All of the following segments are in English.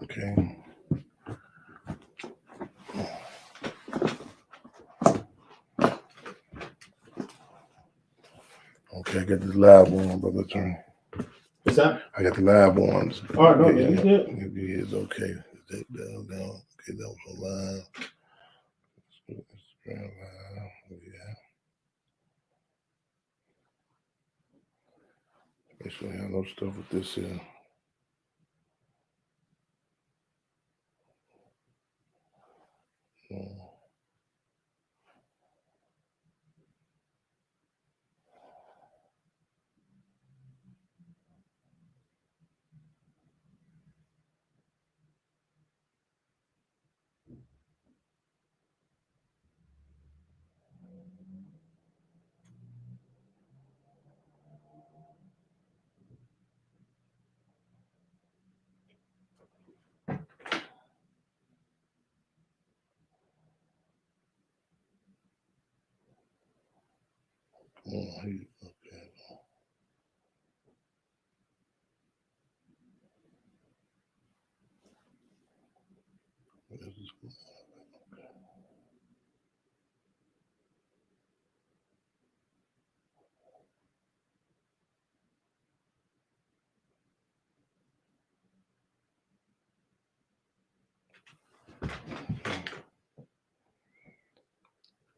Okay. Okay, I got this live one, brother attorney. What's that? I got the live ones. All right, no, yeah, you good. It's okay. Down. Okay, that was on live. Instagram live. Yeah. Make sure I have no stuff with this here. Okay.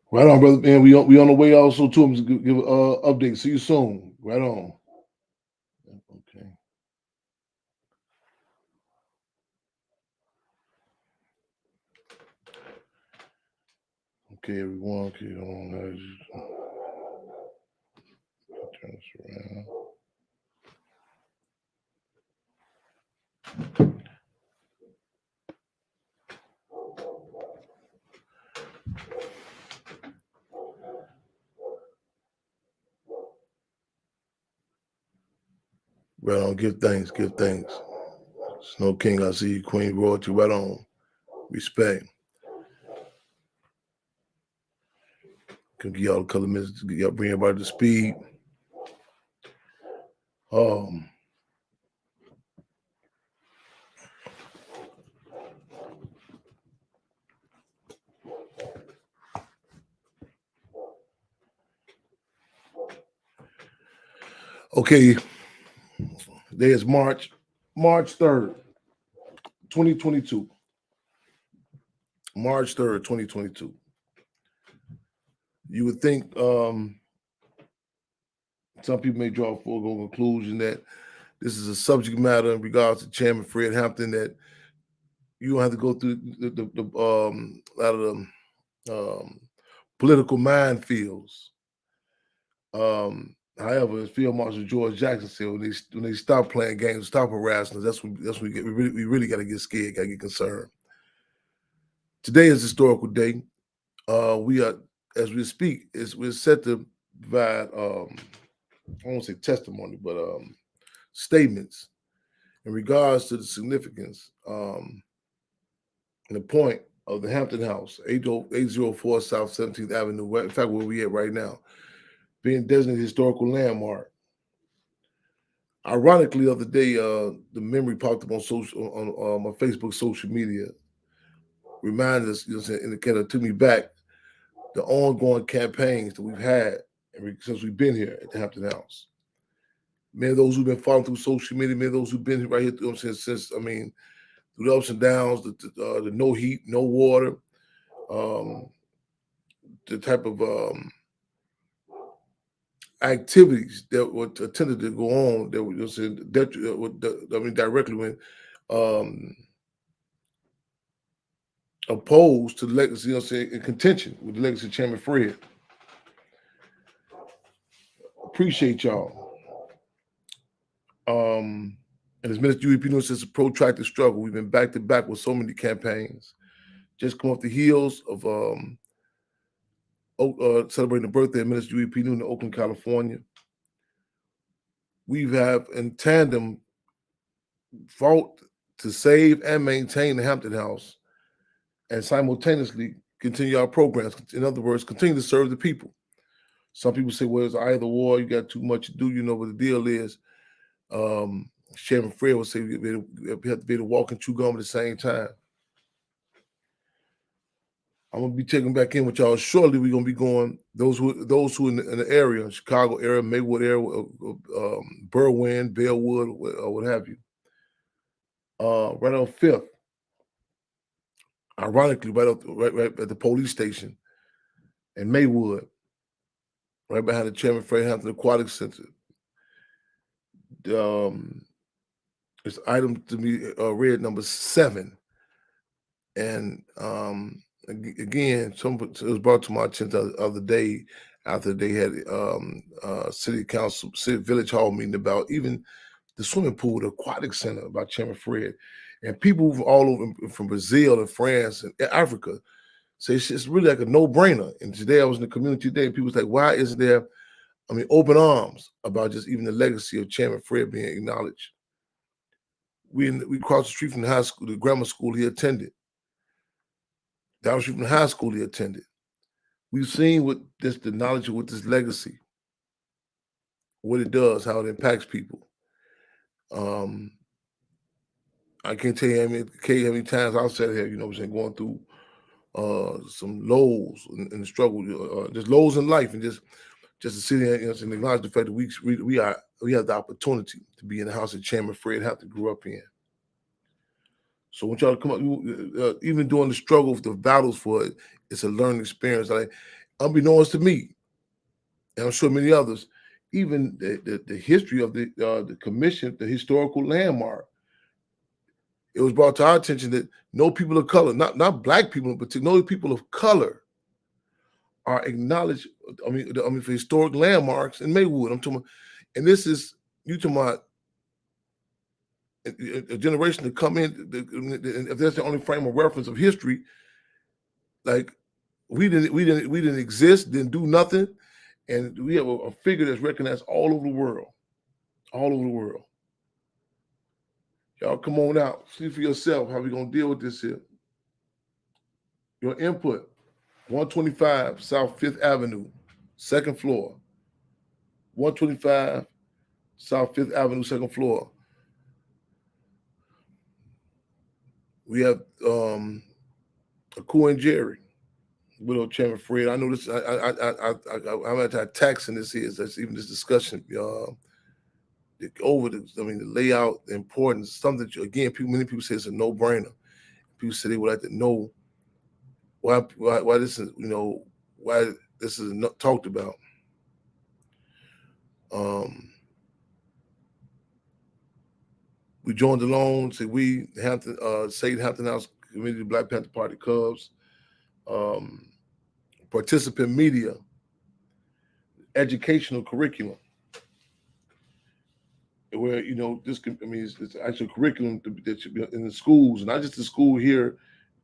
Right on, brother. Man, we on the way also to him to give updates. See you soon. Right on. Okay. Okay, everyone. Okay, hold on. Turn this around. Right on. Give thanks. Give thanks. Snow King, I see you. Queen Royalty. Right on. Respect. Can give y'all a couple of minutes to y'all bring everybody to speed. Okay. Today is March 3rd, 2022. March 3rd, 2022. You would think some people may draw a foregone conclusion that this is a subject matter in regards to Chairman Fred Hampton that you don't have to go through the a lot of the political minefields. However, as Field Marshal George Jackson said, when they stop playing games, stop harassing us, that's when we really got to get scared, got to get concerned. Today is historical day. We are, as we speak, we're set to provide I won't say testimony, but statements in regards to the significance and the point of the Hampton House, 804 South 17th Avenue, in fact, where we at right now, being designated historical landmark. Ironically, the other day, the memory popped up on my Facebook social media, reminded us, indicated to me back the ongoing campaigns that we've had since we've been here at the Hampton House. Many of those who've been following through social media, many of those who've been right here since through the ups and downs, the no heat, no water, the type of activities that were attempted to go on that were just directly when opposed to the legacy, in contention with the legacy of Chairman Fred. Appreciate y'all. And as Minister UEP knows, it's a protracted struggle. We've been back to back with so many campaigns. Just come off the heels of celebrating the birthday of Minister UEP Newton in Oakland, California. We have in tandem fought to save and maintain the Hampton House and simultaneously continue our programs. In other words, continue to serve the people. Some people say, well, it's either or, you got too much to do. You know what the deal is. Chairman Fred would say we have to be able to walk and chew gum at the same time. I'm gonna be checking back in with y'all shortly. We're gonna be going those who in the area, Chicago area, Maywood area, Berwyn, Bellwood, what have you. Right on Fifth, ironically, right at the police station in Maywood, right behind the Chairman Fred Hampton Aquatic Center. It's item to be read number 7, and again, it was brought to my attention the other day after they had city council, city village hall meeting about even the swimming pool, the aquatic center about Chairman Fred, and people all over from Brazil and France and Africa say it's really like a no-brainer. And today I was in the community today, and people was like, why isn't there, open arms about just even the legacy of Chairman Fred being acknowledged? We crossed the street from the high school, the grammar school he attended. Down the street from the high school he attended. We've seen what the knowledge of what this legacy, what it does, how it impacts people. I can't tell you how many times I've sat here, going through some lows in the struggle, just lows in life, and just to sit here and acknowledge the fact that we have the opportunity to be in the house that Chairman Fred Hampton grew up in. So I want y'all to come up, even during the struggle, the battles for it, it's a learning experience. Like, unbeknownst to me, and I'm sure many others, even the history of the commission, the historical landmark, it was brought to our attention that no people of color, not black people, but no people of color are acknowledged. For historic landmarks in Maywood. I'm talking about, and this is you talking about a generation to come in. If that's the only frame of reference of history, like we didn't exist, didn't do nothing, and we have a figure that's recognized all over the world, all over the world. Y'all come on out, see for yourself how we gonna deal with this here. Your input, 125 South 5th Avenue, 2nd floor. 125 South 5th Avenue, 2nd floor. We have Aku and Jerry, widow Chairman Fred. I know this. I'm anti-taxing this here. That's even this discussion. Over the layout, the importance, something that many people say it's a no-brainer. People say they would like to know why this is, why this is not talked about. We joined along, say we Hampton, Hampton House Community Black Panther Party Cubs, participant media, educational curriculum, where it's actual curriculum that should be in the schools, not just the school here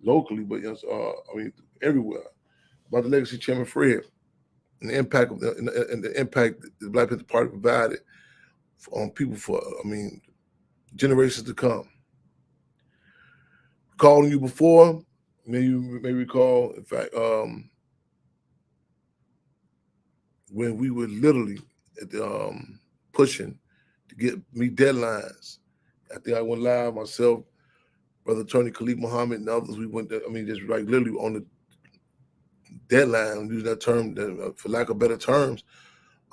locally, but everywhere, about the legacy of Chairman Fred and the impact of the impact the Black Panther Party provided on people for generations to come. Calling you before, you may recall, in fact, when we were literally pushing to get me deadlines. I think I went live myself, Brother Attorney Khalid Muhammad, and others. We went, just like literally on the deadline, use that term for lack of better terms,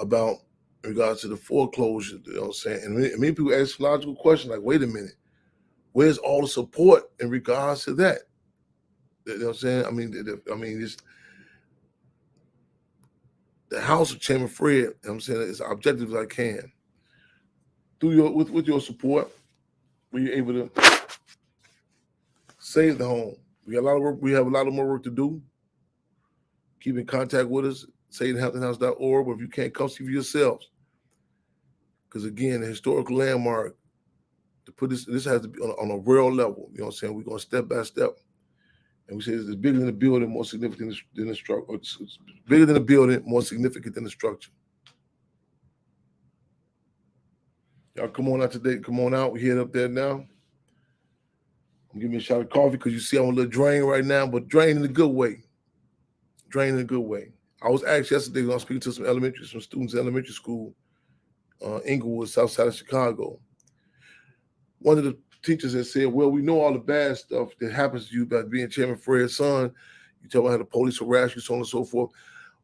about in regards to the foreclosure. You know what I'm saying? And many people ask logical questions like, wait a minute, where's all the support in regards to that? You know what I'm saying? It's the house of Chairman Fred, you know what I'm saying, as objective as I can. With your support, we're able to save the home. We got a lot of work. We have a lot of more work to do. Keep in contact with us, SatanHamptonHouse.org, or if you can't, come see for yourselves. Because again, the historical landmark, to put this has to be on a real level. You know what I'm saying? We're going step by step. And we say it's bigger than the building, more significant than the structure. It's bigger than the building, more significant than the structure. Y'all come on out today. Come on out. We're headed up there now. I'm giving me a shot of coffee because you see I'm a little drained right now, but drained in a good way. Drained in a good way. I was asked yesterday when I was speaking to some students in elementary school, Inglewood, south side of Chicago. one of the teachers had said, well, we know all the bad stuff that happens to you by being Chairman Fred's son. You tell me how the police harass you, so on and so forth.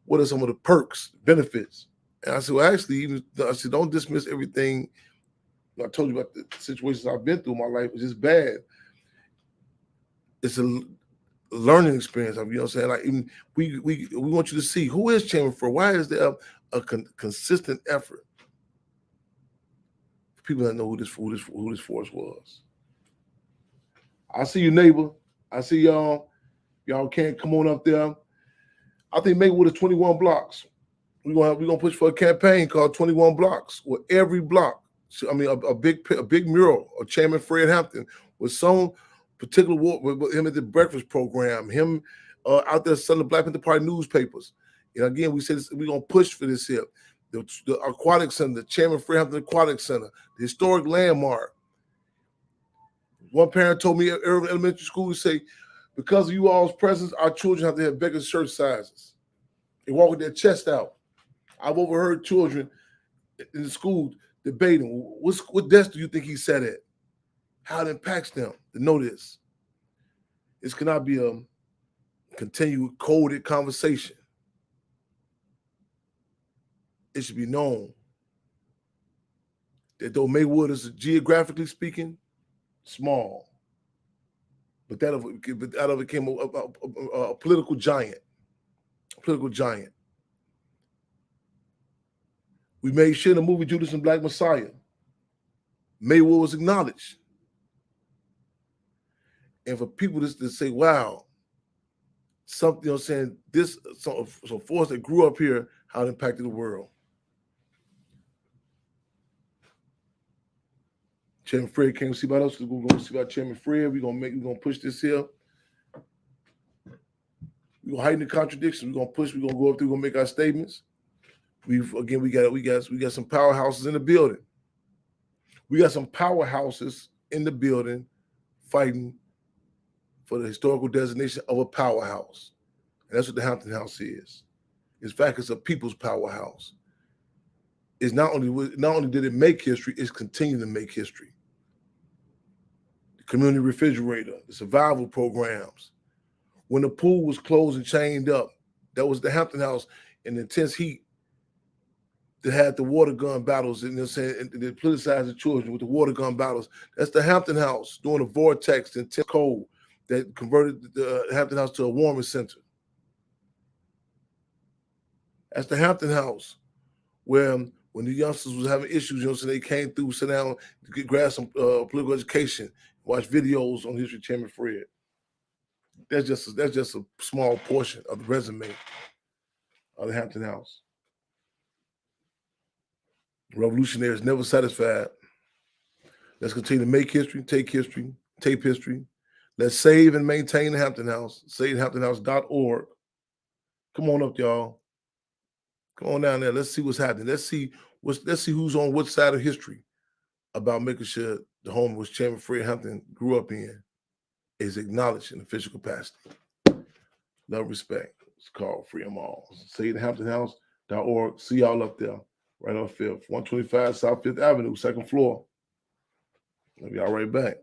What are some of the perks, benefits? And I said, well, actually, I said, don't dismiss everything. I told you about the situations I've been through in my life. It's just bad. It's a learning experience. You know what I'm saying? Like, even we want you to see who is Chairman Fred. Why is there a consistent effort for people that know who this force was? I see you, neighbor. I see y'all. Y'all can't come on up there. I think maybe with the 21 blocks, we're gonna push for a campaign called 21 Blocks, where every block, I mean, a big mural of Chairman Fred Hampton with some particular with him at the breakfast program, him out there selling the Black Panther Party newspapers. And again, we said we're gonna push for this here. The aquatic center, the Chairman Fred Hampton Aquatic Center, the historic landmark. One parent told me at Irving Elementary School, he say, because of you all's presence, our children have to have bigger shirt sizes. They walk with their chest out. I've overheard children in the school debating, what desk do you think he sat at? How it impacts them to know this. This cannot be a continued coded conversation. It should be known that though Maywood is, geographically speaking, small, but out of it came a political giant. A political giant. We made sure in the movie Judas and Black Messiah, Maywood was acknowledged. And for people to say, wow, something, you know what I'm saying, this some force that grew up here, how it impacted the world. Chairman Fred came to see about us. We're going to see about Chairman Fred. We're gonna push this here. We're gonna heighten the contradictions. We're gonna push. We're gonna go up through. We're gonna make our statements. We got some powerhouses in the building. We got some powerhouses in the building fighting for the historical designation of a powerhouse. And that's what the Hampton House is. In fact, it's a people's powerhouse. It's not only did it make history, it's continuing to make history. The community refrigerator, the survival programs. When the pool was closed and chained up, that was the Hampton House in intense heat. That had the water gun battles, and they're saying, and they politicized the children with the water gun battles. That's the Hampton House during the vortex and intense cold that converted the Hampton House to a warming center. That's the Hampton House where when the youngsters was having issues, you know, so they came through, sit down, grab some political education, watch videos on history of Chairman Fred. That's just a small portion of the resume of the Hampton House. Revolutionaries never satisfied. Let's continue to make history, take history, tape history. Let's save and maintain the Hampton House. SaveHamptonHouse.org. Come on up, y'all. Come on down there. Let's see what's happening. Let's see who's on what side of history about making sure the home which Chairman Fred Hampton grew up in is acknowledged in official capacity. Love, respect. It's called Free 'em all. SaveHamptonHouse.org. See y'all up there. Right on 5th, 125 South 5th Avenue, second floor. I'll be all right back.